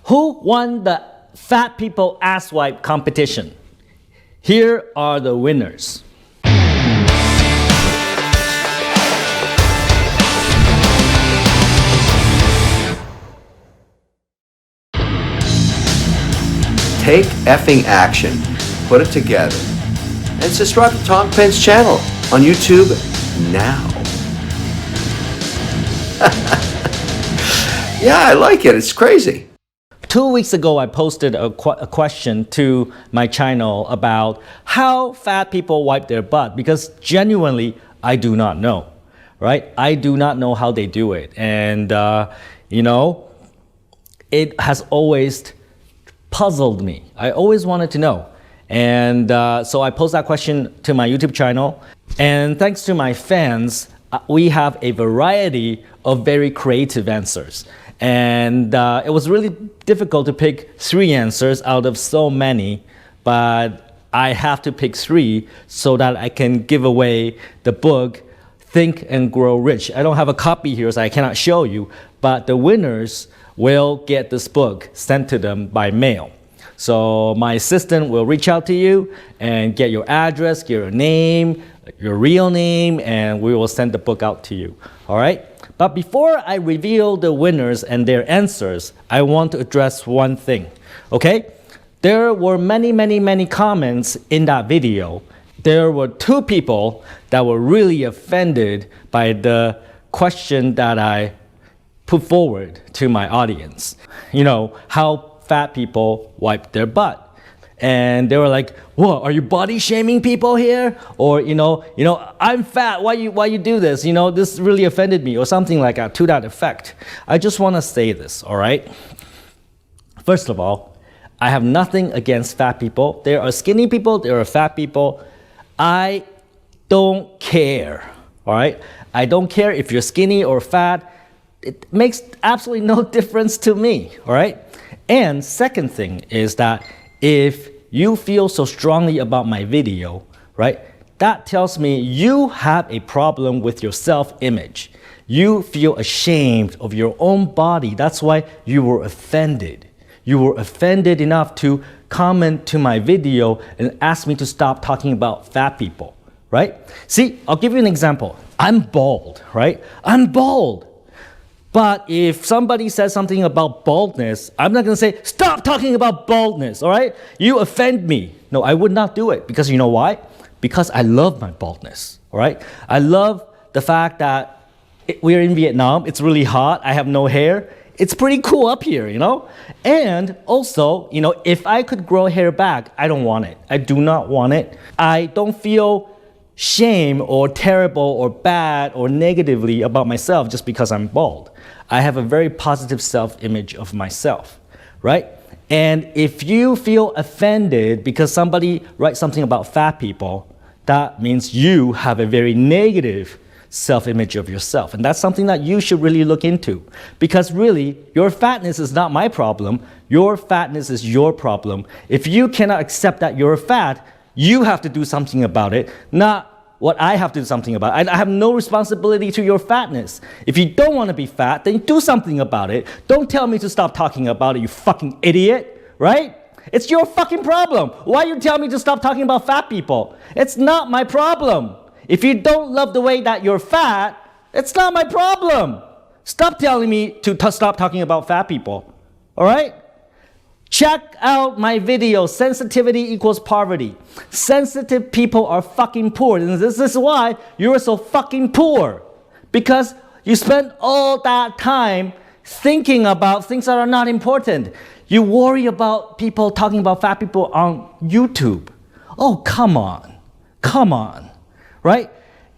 Who won the Fat People Ass Wipe competition? Here are the winners. Take effing action, put it together, and subscribe to Tom Peng's channel on YouTube now. Yeah, I like it. It's crazy. 2 weeks ago, I posted a question to my channel about how fat people wipe their butt, because genuinely, I do not know, right? I do not know how they do it. And, it has always puzzled me. I always wanted to know. And so I posed that question to my YouTube channel. And thanks to my fans, we have a variety of very creative answers. And it was really difficult to pick 3 answers out of so many, but I have to pick 3 so that I can give away the book, Think and Grow Rich. I don't have a copy here, so I cannot show you, but the winners will get this book sent to them by mail. So my assistant will reach out to you and get your address, get your name, your real name, and we will send the book out to you. All right? But before I reveal the winners and their answers, I want to address one thing. Okay? There were many comments in that video. There were 2 people that were really offended by the question that I put forward to my audience. How fat people wipe their butt. And they were like, "What, are you body shaming people here? Or, I'm fat, why you do this? This really offended me," or something like that, to that effect. I just want to say this, all right? First of all, I have nothing against fat people. There are skinny people, there are fat people. I don't care, all right? I don't care if you're skinny or fat. It makes absolutely no difference to me, all right? And second thing is that if you feel so strongly about my video, right, that tells me you have a problem with your self-image. You feel ashamed of your own body. That's why you were offended. You were offended enough to comment to my video and ask me to stop talking about fat people, right? See, I'll give you an example. I'm bald, right? I'm bald. But if somebody says something about baldness, I'm not going to say, "Stop talking about baldness," all right? You offend me. No, I would not do it. Because you know why? Because I love my baldness, all right? I love the fact that we're in Vietnam. It's really hot. I have no hair. It's pretty cool up here, And also, if I could grow hair back, I don't want it. I do not want it. I don't feel shame or terrible or bad or negatively about myself just because I'm bald. I have a very positive self-image of myself, right? And if you feel offended because somebody writes something about fat people, that means you have a very negative self-image of yourself. And that's something that you should really look into. Because really, your fatness is not my problem. Your fatness is your problem. If you cannot accept that you're fat, you have to do something about it, not what I have to do something about. I have no responsibility to your fatness. If you don't want to be fat, then do something about it. Don't tell me to stop talking about it, you fucking idiot, right? It's your fucking problem. Why you tell me to stop talking about fat people? It's not my problem. If you don't love the way that you're fat, it's not my problem. Stop telling me to stop talking about fat people, all right? Check out my video, Sensitivity Equals Poverty. Sensitive people are fucking poor. And this is why you're so fucking poor. Because you spend all that time thinking about things that are not important. You worry about people talking about fat people on YouTube. Oh, come on. Come on. Right?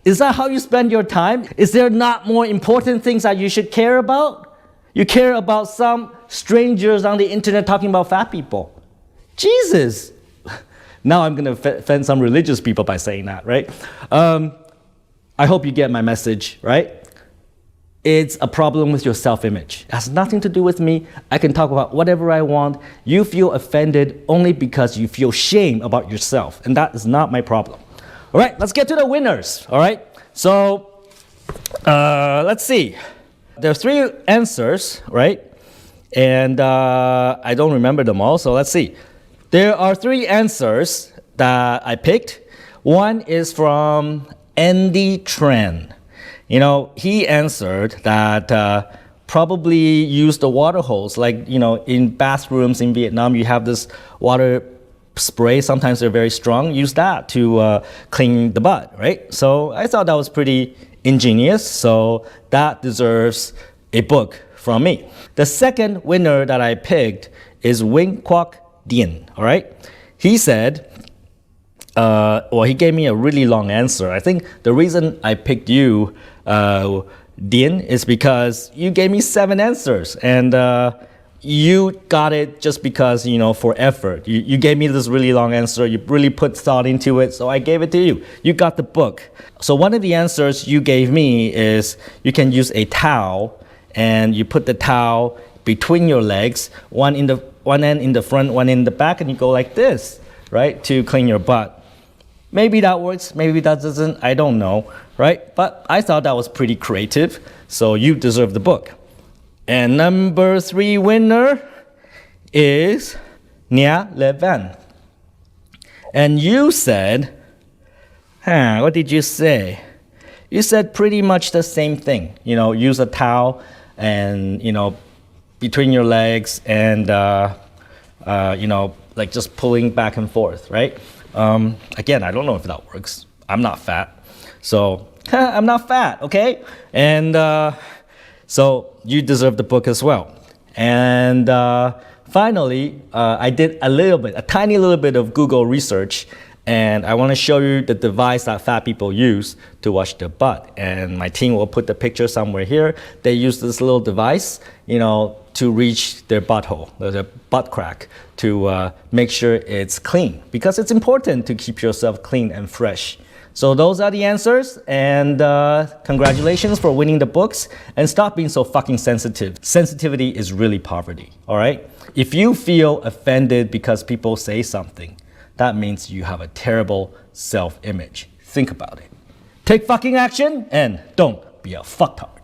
Is that how you spend your time? Is there not more important things that you should care about? You care about some strangers on the internet talking about fat people. Jesus. Now I'm going to offend some religious people by saying that, right? I hope you get my message, right? It's a problem with your self-image. It has nothing to do with me. I can talk about whatever I want. You feel offended only because you feel shame about yourself. And that is not my problem. All right, let's get to the winners. All right, so let's see. There are 3 answers, right? And I don't remember them all, so let's see. There are 3 answers that I picked. One is from Andy Tran. You know, he answered that probably use the water hose. Like, you know, in bathrooms in Vietnam, you have this water spray. Sometimes they're very strong. Use that to clean the butt, right? So I thought that was pretty ingenious. So that deserves a book from me. The second winner that I picked is Wing Kwok Dien, all right? He said, he gave me a really long answer. I think the reason I picked you, Dien, is because you gave me 7 answers, and you got it just because, you know, for effort. You gave me this really long answer. You really put thought into it, so I gave it to you. You got the book. So one of the answers you gave me is you can use a towel, and you put the towel between your legs, one end in the front, one in the back, and you go like this, right, to clean your butt. Maybe that works, maybe that doesn't, I don't know, right? But I thought that was pretty creative, so you deserve the book. And number 3 winner is Nia Levan. And you said, what did you say? You said pretty much the same thing. You know, use a towel and, you know, between your legs and, you know, like just pulling back and forth, right? Again, I don't know if that works. I'm not fat. So, I'm not fat, okay? And so you deserve the book as well. And finally, I did a tiny little bit of Google research, and I want to show you the device that fat people use to wash their butt. And my team will put the picture somewhere here. They use this little device, you know, to reach their butthole, their butt crack, to make sure it's clean. Because it's important to keep yourself clean and fresh. So those are the answers, and congratulations for winning the books, and stop being so fucking sensitive. Sensitivity is really poverty, all right? If you feel offended because people say something, that means you have a terrible self-image. Think about it. Take fucking action, and don't be a fucktard.